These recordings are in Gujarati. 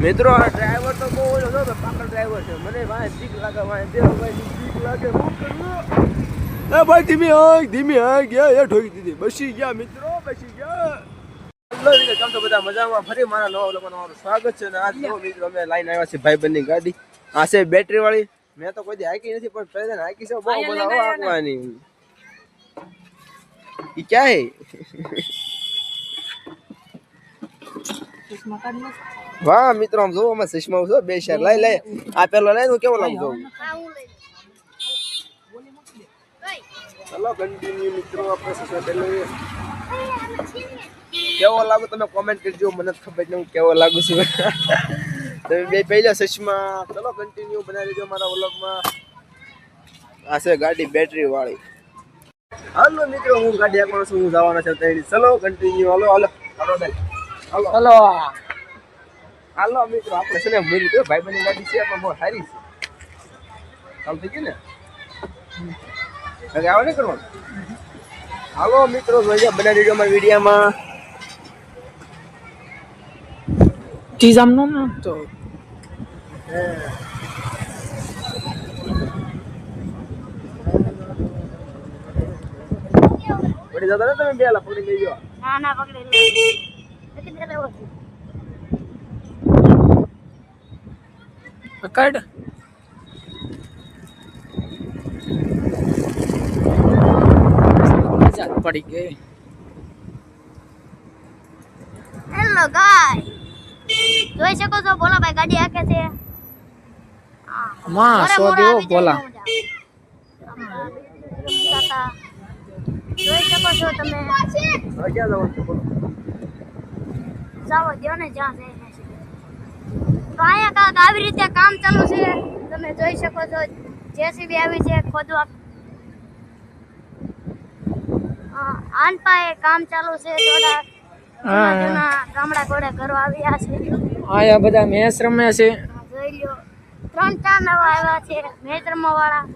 મિત્રો આ ડ્રાઈવર તો બહુ ઓલો હતો, પાકલ ડ્રાઈવર છે. મને ભાઈ બીક લાગે, ભાઈ દેવભાઈ બીક લાગે. શું કરવું? એ ભાઈ ધીમી હાય ગયા એ ઠોકી દીધી. બસી ગયા મિત્રો, બસી ગયા. હેલો મિત્રો, કેમ છો બધા? મજામાં? ફરી મારા નવા લોકોનું તમારું સ્વાગત છે. અને આજ જો મિત્રો અમે લાઈન આવ્યા છે ભાઈબંધની ગાડી. આ છે બેટરી વાળી. મેં તો કોઈ દી હાકી નથી, પણ પહેલા હાકી છે. બહુ મજા આવવાની. ઈ ક્યાં હે? વાહ મિત્રો, આમ જોવો, અમે ચશ્મા છો બે શેર લઈ લઈ. આ પેલો લઈ, હું કેવો લાગુ? ચલો કન્ટિન્યુ મિત્રો, આપણે ચશ્મા પેલો કેવો લાગુ તમે કોમેન્ટ કરજો. મને ખબર નહીં હું કેવો લાગુ છું. તમે બે પહેલા ચશ્મા. ચલો કન્ટિન્યુ બનાવી દેજો મારા વ્લોગમાં. આ છે ગાડી બેટરી વાળી. હાલો મિત્રો, હું ગાડી આપવાનો છું, હું જવાનો છું તઈ. ચલો કન્ટિન્યુ. હાલો હાલો હાલો હાલો હાલો મિત્રો, આપણે છે ને મળી ગયો ભાઈબંધની ગાડી છે, પણ બહુ સારી છે. ચાલ થઈ ગયું ને? હવે આવો નહીં કરવાનું. હાલો મિત્રો, મજા બનાવી દેજો અમારા વિડીયોમાં. ચીજ આમનો ને તો પડી જતા ને તમે બેલા પકડી લઈ જાઓ. ના ના પકડી લે. પકડ. પડી ગઈ. હેલો ગાય, જોઈ શકો છો ભોલાભાઈ ગાડી હાકે છે. માં સો દેવો બોલા. જોઈ શકો છો તમે. હવે ક્યાં જવાનું છે બોલો? જાઓ દો ને જ્યાં જઈને છે. તો અહીંયા કાંક આવી રીતે કામ ચાલુ છે. તમે જોઈ શકો છો જેસીબી આવી છે ખોદવા. આનપાએ કામ ચાલુ છે. થોડા જૂના ગામડા ઘોડે ઘરો આવ્યા છે. આયા બધા મેચ રમે છે. જોઈ લ્યો, 3-4 નવા આવ્યા છે મેચ રમવા વાળા.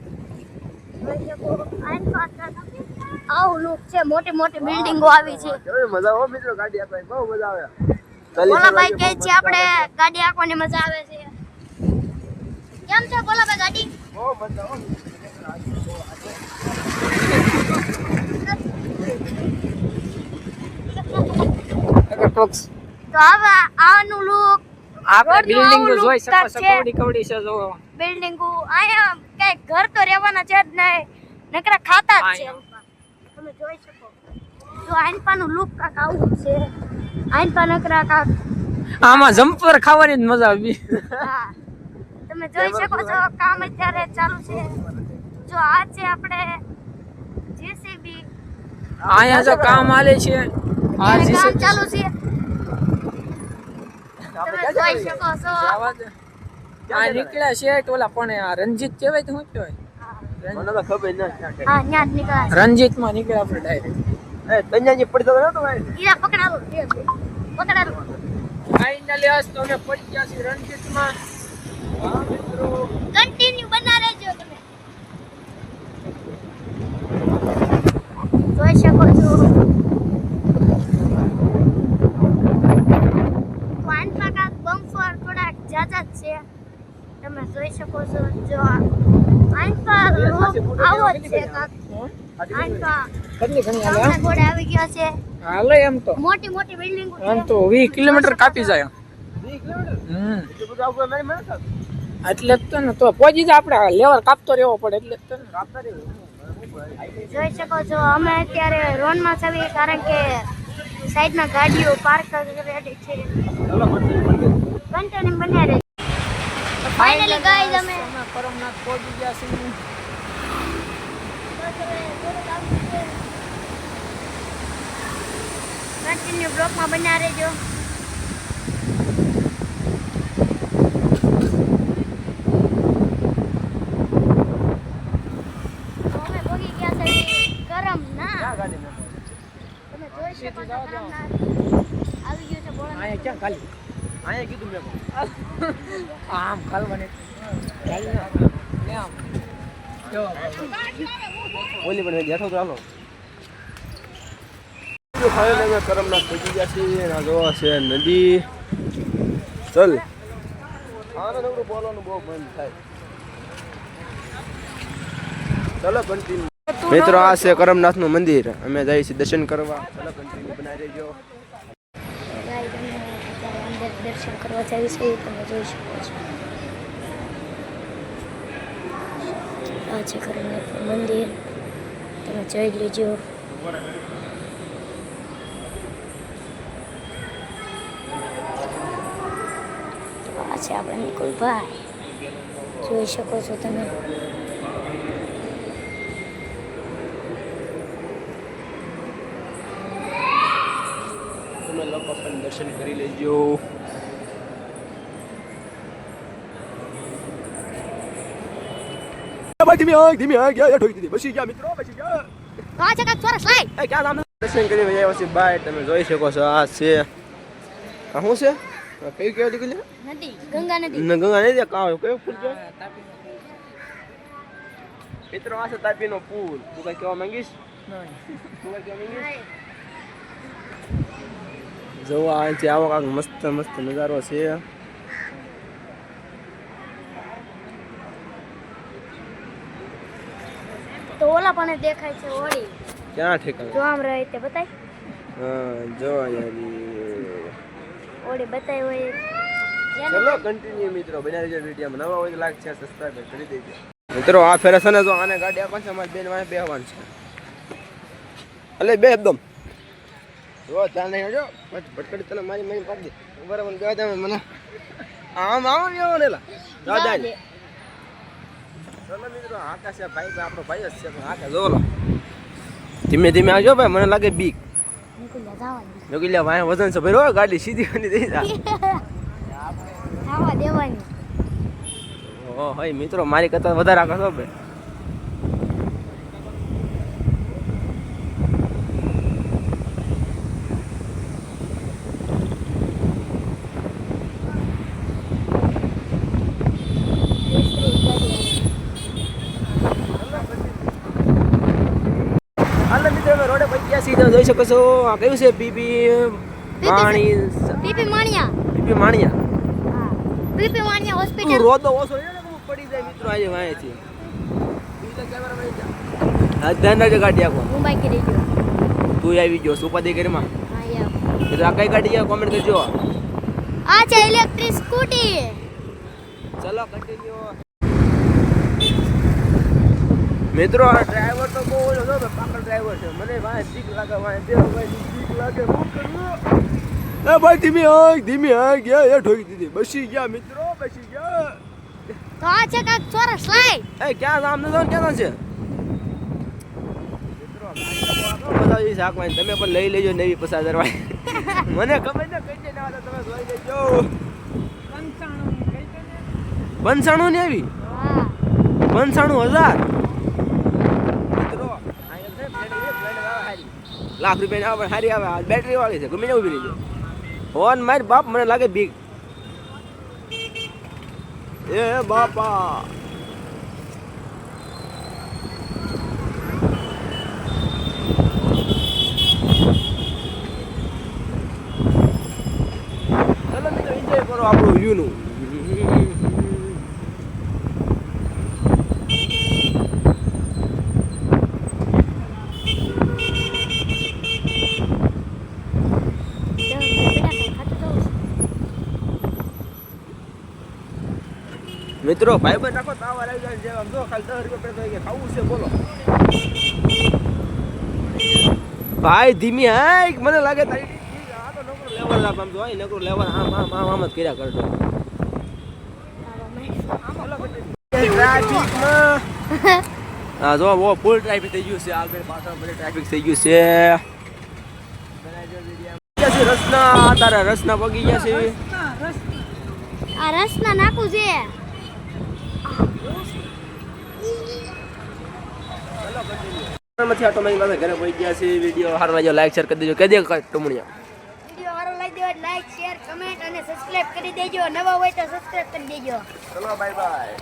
જોઈ શકો આવું લુક છે. મોટી મોટી બિલ્ડિંગો આવી છે. કેવી મજા આવે મિત્રો, ગાડી આપવાની બહુ મજા આવે. ભોલાભાઈ કહે છે આપણે ગાડી આંકવાની મજા આવે છે. કેમ છે ભોલાભાઈ ગાડી? બહુ મજા આવે. તો હવે આનું લુક આપણે બિલ્ડિંગ જોઈ શકો છો. કવડી કવડી છે જો બિલ્ડિંગો. અહીંયા કઈ ઘર તો રહેવાના છે જ નહીં, નકરા ખાતા જ છે. તમે જોઈ શકો જો આઈનપાનું લુક કાક આવું છે. આઈનપા નકરા કાક આમાં જમ્પર ખાવાની જ મજા આવી. હા, તમે જોઈ શકો છો કામ અત્યારે ચાલુ છે. જો આ છે આપણે જેસીબી. અહીંયા જો કામ આલે છે. આ કામ જેસીબી ચાલુ છે. તમે જોઈ શકો છો. આ નીકળ્યા છે ઓલા પણ આ રંજીત કહેવાય તો શું કહેવાય? મને તો ખબર નથી. હા, ન્યા જ નીકળ્યા છે. રંજીત માં નીકળ્યા આપણે ડાયરેક્ટ. એ તન્યાજી પડી જતો નતો ભાઈ. ઈરા પકડાલો પકડાલો. ફાઇનલી આજ તો અમે પડી ગયા છીએ રંજીત માં. હા મિત્રો, કન્ટિન્યુ બના રહેજો તમે. જોઈ શકો છો વાનપા કા બમ્પર થોડા જાજા જ છે. તમે જોઈ શકો છો. જો વાનપા આવો જ છે કાક. વાનપા કેટલી ઘણી હાલે ગામના ઘોડે આવી ગયા છે. હાલે એમ તો મોટી મોટી બિલ્ડિંગો આમ છે. તો 20 કિલોમીટર કાપી જાય. 20 કિલોમીટર એટલું બધું આપણે નહીં મળે સર. એટલે જ તો ને તો પહોંચી જાય આપણે લેવલ કાપતો રહેવો પડે એટલે જ તો ને. આપતા રહે. જોઈ શકો છો અમે અત્યારે રોનમાં છીએ, કારણ કે સાઈડમાં ગાડીઓ પાર્ક કરેલી છે. ચલો કન્ટેનર બન્યા રહે. ફાઇનલી ગાઈસ અમે પરમનાથ પહોંચી ગયા છીએ. કન્ટિન્યુ બ્લોકમાં બન્યા રહેજો. અમે ભોગી ગયા છે ગરમ ના. ગાડી માં તમે જોઈ શકો છો ગામના આવી ગયું છે બોલા. અહીંયા ક્યાં ખાલી અહીંયા કીધું મેં. આમ ખાલવાની આમ જો ઓલી પણ બેઠો તો હાલો. ફાઇનલી અમે કરમનાથ પહોંચી ગયા છીએ. આ જોવા છે નદી. ચલ ખાવાનું નકરું બોલવાનું બહુ મન થાય. ચલો કન્ટિન્યુ. મિત્રો આ છે કરમનાથનું મંદિર. અમે જઈએ છીએ દર્શન કરવા. ચલો કન્ટિન્યુ બનાવી દેજો. ગાઈસ અમે અત્યારે અંદર દર્શન કરવા જઈએ છીએ તમે જોઈ શકો છો આ છે કરમનાથનું મંદિર તમે જોઈ લેજો આ છે આપણા નિકુલભાઈ જોઈ શકો છો તમે તમે લોકો પણ દર્શન કરી લેજો. ધીમે ગયા ઠોકી દીધી. બસી ગયા મિત્રો, બસી ગયા. આ છે કાક ચોરસ લાઈ એ ક્યાં નામ? દર્શન કરી આવ્યા પછી બાય તમે જોઈ શકો છો. આ છે આ શું છે? આ કઈ કહેવાય દીકરી? નદી ગંગા નદી ગંગા નદી. કાં કયો પુલ છે? મિત્રો આ છે તાપીનો પુલ. તું કઈ કહેવા માંગીશ? તું કઈ કહેવા માંગીશ? જોવા અહીંથી આવો કાંક મસ્ત મસ્ત નજારો છે. તો ઓલા પણ દેખાય છે ઓળી ક્યાં ઠેકાણે? જો આમ રહે તે બતાય હા જો યાર. ઓળી બતાય હોય ચલો કન્ટિન્યુ મિત્રો બનાવી દેજો. વિડીયોમાં નવા હોય તો લાઈક શેર સબસ્ક્રાઇબ કરી દેજો. મિત્રો આ ફેરે છે ને જો આને ગાડી આપવાની છે અમારી બેન વાંહે બેહવાનું છે. એટલે બે એકદમ જો ત્યાં નહીં જો ભટકડી તને મારી પાડી દે. બરાબર બે દે મને આમ આવો ને આવો ને લા દાદા. ચલો મિત્રો આકાશ છે ભાઈ આપણો ભાઈ જ છે પણ આકાશ જો લો ધીમે ધીમે આવજો ભાઈ. મને લાગે બીક. નિકુલ્યા જવાની જો કે લ્યા વાંહે વજન છે ભાઈ. ગાડી સીધી બની દઈ જા. ખાવા દેવાની ઓ ભાઈ મિત્રો મારી કરતા વધારે આકાશ હો ભાઈ. હાલો મિત્રો અમે રોડે પહોંચી ગયા છીએ. જોઈ શકો છો આ કયું છે? PP Maniya. PP Maniya PP Maniya. હા પીપી માણિયા તું હોસ્પિટલ રોતો ઓછો છે ને હું પડી જાય મિત્રો આજે વાંચી. હા ધ્યાન રાખજો ગાડી આખો. મુંબઈ કરી જો તું આવી ગયો સુપાદી ઘરમાં. હા યાર એટલે આ કઈ ગાડી છે કોમેન્ટ કરજો. આ છે ઇલેક્ટ્રિક સ્કૂટી ચલો કન્ટિન્યુ. મિત્રો આ ડ્રાઈવર તો બહુ ઓલો છે પાકલ ડ્રાઈવર છે. મને વાંહે બીક લાગે વાંહે બે ભાઈ બીક લાગે. હું કરું એ ભાઈ ધીમી આગ ગયા એ ઠોકી દીધી. બસી ગયા મિત્રો બસી ગયા. તો આ છે કાક ચોરસ લાઈ એ ક્યાં નામ નતો ક્યાં છે? મિત્રો બધા છે શાકમાં તમે પણ લઈ લેજો નવી 50,000 મને ખબર ને કઈ ના તમે લઈ લેજો. 95 ને આવી હા 95,000. લાખ રૂપિયા આવે સારી આવે. બેટરી વાળી છે ગમે ઉભી રહી હોન મારી બાપ. મને લાગે બીક. એ બાપા ચલો મિત્રો એન્જોય કરો આપણું વ્યૂ નું. મિત્રો ભાઈ ભાઈ રાખો તાવ આવી જાય છે. આમ જો ખાલી 10 રૂપિયા પેટ્રોલ કે ખાવું છે બોલો ભાઈ. ધીમી હાઈ મને લાગે તારી આ તો નકરો લેવલ આપ આમ જો અહીં નકરો લેવલ આમ જ કર્યા કરતો. ટ્રાફિકમાં હા જો બહુ ફૂલ ટ્રાફિક થઈ ગયું છે. આગળ પાછળ બધે ટ્રાફિક થઈ ગયું છે. રસના તારા રસના પગી ગયા છે. આ રસના નાખું છે માંથી ઓટોમેટિક પાસે ઘરે પહોંચી ગયા છે. વિડીયો સારો લાગ્યો લાઈક શેર કરી દેજો. કહી દે ટુમણિયા વિડિયો સારો લાગ્યો હોય લાઈક શેર કમેન્ટ અને સબસ્ક્રાઇબ કરી દેજો. નવા હોય તો સબસ્ક્રાઇબ કરી દેજો. ચલો બાય બાય.